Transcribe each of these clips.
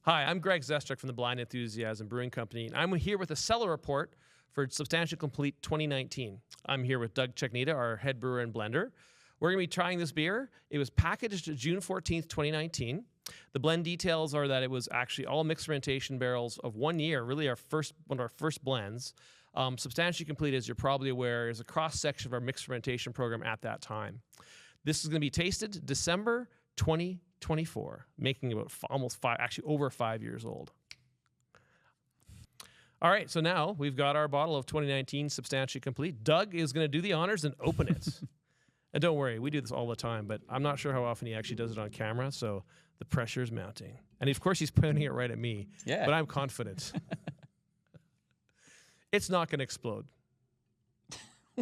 Hi, I'm Greg Zestruk from the Blind Enthusiasm Brewing Company, and I'm here with a Cellar report for Substantially Complete 2019. I'm here with Doug Cheknita, our head brewer and blender. We're going to be trying this beer. It was packaged June 14th, 2019. The blend details are that it was actually all mixed fermentation barrels of 1 year, really one of our first blends. Substantially Complete, as you're probably aware, is a cross-section of our mixed fermentation program at that time. This is going to be tasted December 2024, making about over 5 years old. All right, so now we've got our bottle of 2019 Substantially Complete. Doug is going to do the honors and open it. And don't worry, we do this all the time, but I'm not sure how often he actually does it on camera, so the pressure is mounting. And of course, he's pointing it right at me, but I'm confident. It's not going to explode.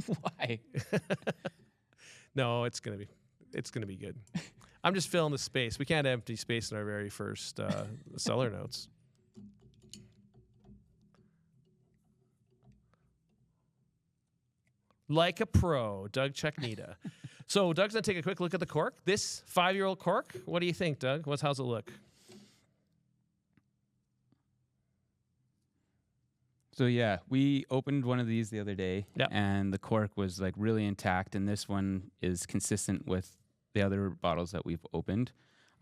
Why? No, it's going to be good. I'm just filling the space. We can't empty space in our very first Cellar notes. Like a pro, Doug Cheknita. So Doug's going to take a quick look at the cork. This 5-year-old cork, what do you think, Doug? How's it look? So yeah, we opened one of these the other day, and the cork was like really intact, and this one is consistent with the other bottles that we've opened.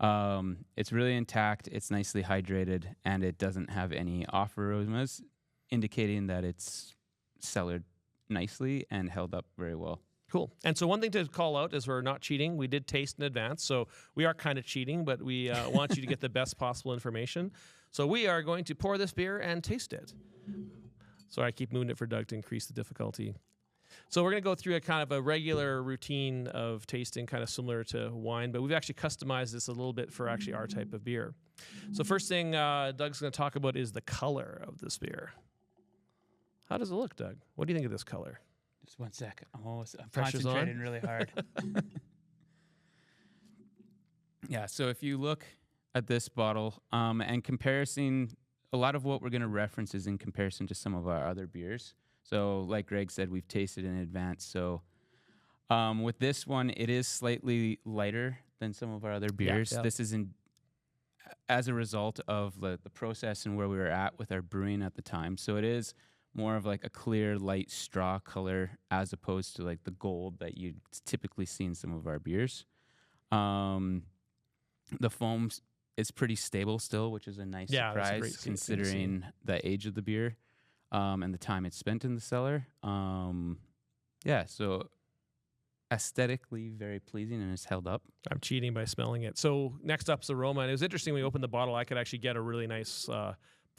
It's really intact, it's nicely hydrated, and it doesn't have any off aromas, indicating that it's cellared nicely and held up very well. Cool. And so one thing to call out is we're not cheating. We did taste in advance, so we are kind of cheating, but we want you to get the best possible information. So we are going to pour this beer and taste it. Sorry, I keep moving it for Doug to increase the difficulty. So we're going to go through a kind of a regular routine of tasting, kind of similar to wine, but we've actually customized this a little bit for actually our type of beer. So first thing Doug's going to talk about is the color of this beer. How does it look, Doug? What do you think of this color? Just 1 second. I'm Pressure's concentrating really hard. Yeah, so if you look at this bottle and comparison, a lot of what we're going to reference is in comparison to some of our other beers. So like Greg said, we've tasted in advance. So with this one, it is slightly lighter than some of our other beers. This is as a result of the process and where we were at with our brewing at the time. So it is more of like a clear, light straw color as opposed to like the gold that you'd typically see in some of our beers. The foam is pretty stable still, which is a nice surprise considering the age of the beer and the time it's spent in the cellar. So aesthetically very pleasing, and it's held up. I'm cheating by smelling it. So next up's aroma. And it was interesting when we opened the bottle, I could actually get a really nice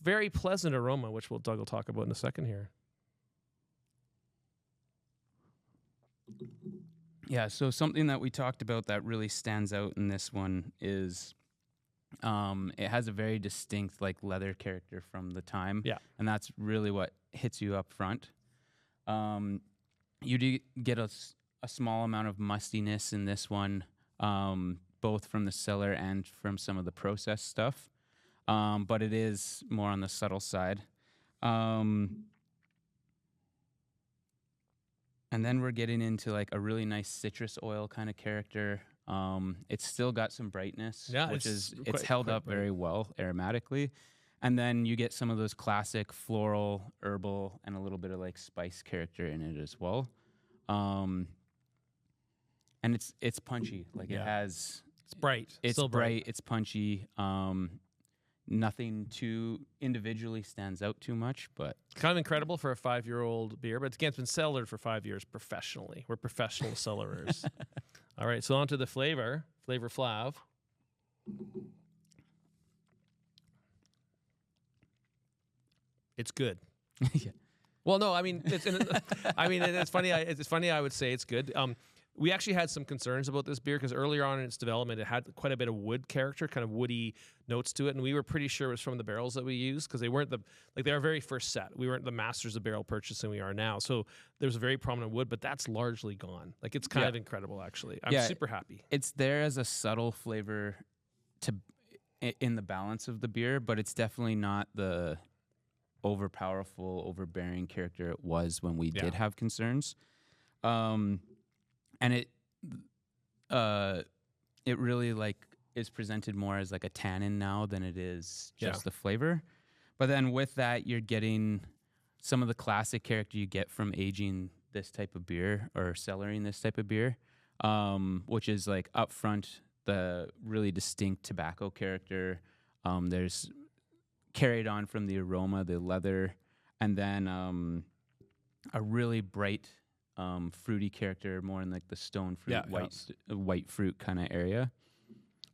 very pleasant aroma, which Doug will talk about in a second here. Yeah, so something that we talked about that really stands out in this one is it has a very distinct like leather character from the time. Yeah. And that's really what hits you up front. You do get a small amount of mustiness in this one, both from the cellar and from some of the processed stuff. But it is more on the subtle side. And then we're getting into like a really nice citrus oil kind of character. It's still got some brightness, which it's held up very well aromatically. And then you get some of those classic floral, herbal, and a little bit of like spice character in it as well. And it's punchy. Like it has... It's bright. It's still bright. It's punchy. Nothing too individually stands out too much, but kind of incredible for a 5-year-old beer. But again, it's been cellared for 5 years professionally. We're professional cellarers. All right, so on to the flavor flav. It's good. Yeah. Well, no, I mean, it's funny. It's funny. I would say it's good. We actually had some concerns about this beer because earlier on in its development, it had quite a bit of wood character, kind of woody notes to it, and we were pretty sure it was from the barrels that we used because they weren't our very first set. We weren't the masters of barrel purchasing we are now, so there's a very prominent wood, but that's largely gone. Like it's kind of incredible, actually. I'm super happy. It's there as a subtle flavor in the balance of the beer, but it's definitely not the overbearing character it was when we did have concerns. And it really like is presented more as like a tannin now than it is just Yeah. the flavor. But then with that, you're getting some of the classic character you get from aging this type of beer or cellaring this type of beer, which is like up front, the really distinct tobacco character. There's carried on from the aroma, the leather, and then a really bright fruity character, more in like the stone fruit, Yeah, white fruit kind of area.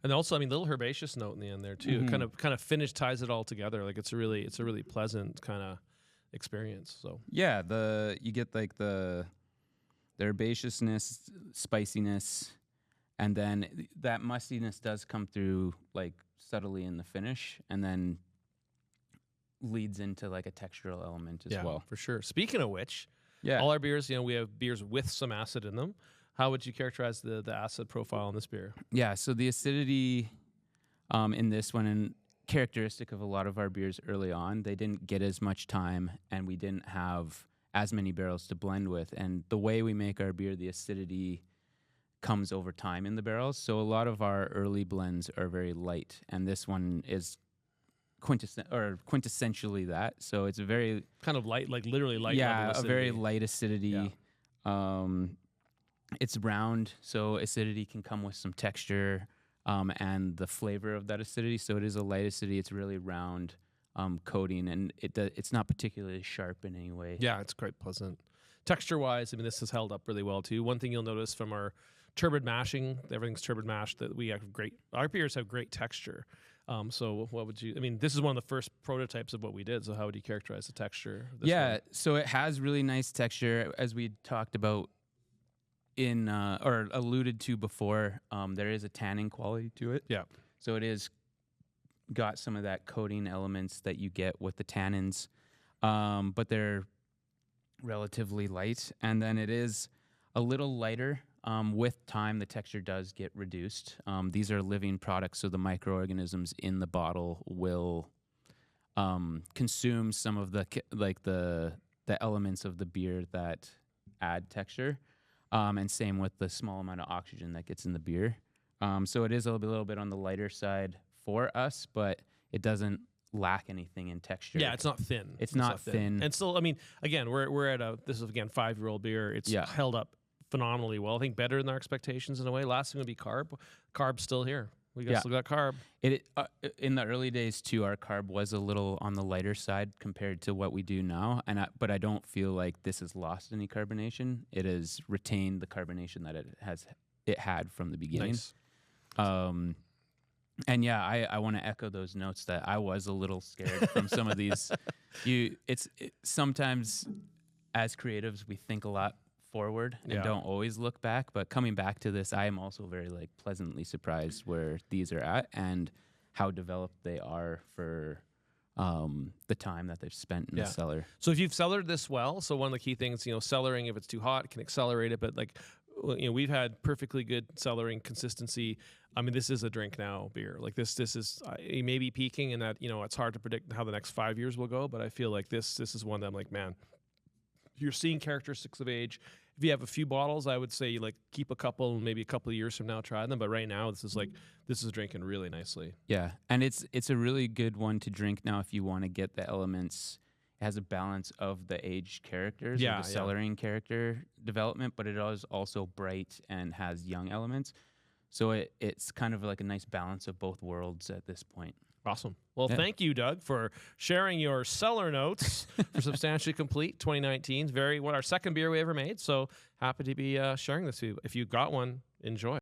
And also, I mean, little herbaceous note in the end there too. Mhm. It kind of ties it all together. Like it's a really pleasant kind of experience. So Yeah, you get like the herbaceousness, spiciness, and then that mustiness does come through like subtly in the finish, and then leads into like a textural element as well. for sure. Speaking of which, Yeah. all our beers, we have beers with some acid in them. How would you characterize the acid profile in this beer? Yeah, so the acidity in this one, and characteristic of a lot of our beers early on, they didn't get as much time, and we didn't have as many barrels to blend with. And the way we make our beer, the acidity comes over time in the barrels. So a lot of our early blends are very light, and this one is quintessentially that. So it's a very Kind of light, like literally light. yeah, level a very acidity. light acidity. It's round, so acidity can come with some texture and the flavor of that acidity. So it is a light acidity. It's really round coating, and it's not particularly sharp in any way. Yeah, it's quite pleasant. Texture-wise, I mean, this has held up really well too. One thing you'll notice from our turbid mashing, everything's turbid mashed, that we have our beers have great texture. So what would you, I mean, this is one of the first prototypes of what we did. So how would you characterize the texture of this Yeah, one? so it has really nice texture, as we talked about in or alluded to before. There is a tannin quality to it. Yeah. So it is got some of that coating elements that you get with the tannins, but they're relatively light. And then it is a little lighter. With time, the texture does get reduced. These are living products, so the microorganisms in the bottle will consume some of the elements of the beer that add texture, and same with the small amount of oxygen that gets in the beer. So it is a little bit on the lighter side for us, but it doesn't lack anything in texture. Yeah, it's not thin. It's not thin. And still, I mean, again, we're at this is again 5-year-old beer. It's held up phenomenally well. I think better than our expectations in a way. Last thing would be carb. Carb's still here. We still got carb. It in the early days too, our carb was a little on the lighter side compared to what we do now, but I don't feel like this has lost any carbonation. It has retained the carbonation that it had from the beginning. Nice. And yeah, I want to echo those notes that I was a little scared from some of these. Sometimes as creatives we think a lot forward and don't always look back, but coming back to this, I am also very pleasantly surprised where these are at and how developed they are for the time that they've spent in the cellar. So if you've cellared this well, so one of the key things, cellaring, if it's too hot, can accelerate it, but we've had perfectly good cellaring consistency. I mean, this is a drink now beer. Like this is it may be peaking, and that it's hard to predict how the next 5 years will go, but I feel like this is one that I'm like, man, you're seeing characteristics of age. If you have a few bottles, I would say keep a couple, and maybe a couple of years from now try them. But right now, this is drinking really nicely. Yeah, and it's a really good one to drink now if you want to get the elements. It has a balance of the aged characters, the cellaring character development, but it is also bright and has young elements. So it's kind of like a nice balance of both worlds at this point. Awesome. Well, thank you, Doug, for sharing your cellar notes for Substantially Complete 2019. Our second beer we ever made. So happy to be sharing this with you. If you got one, enjoy.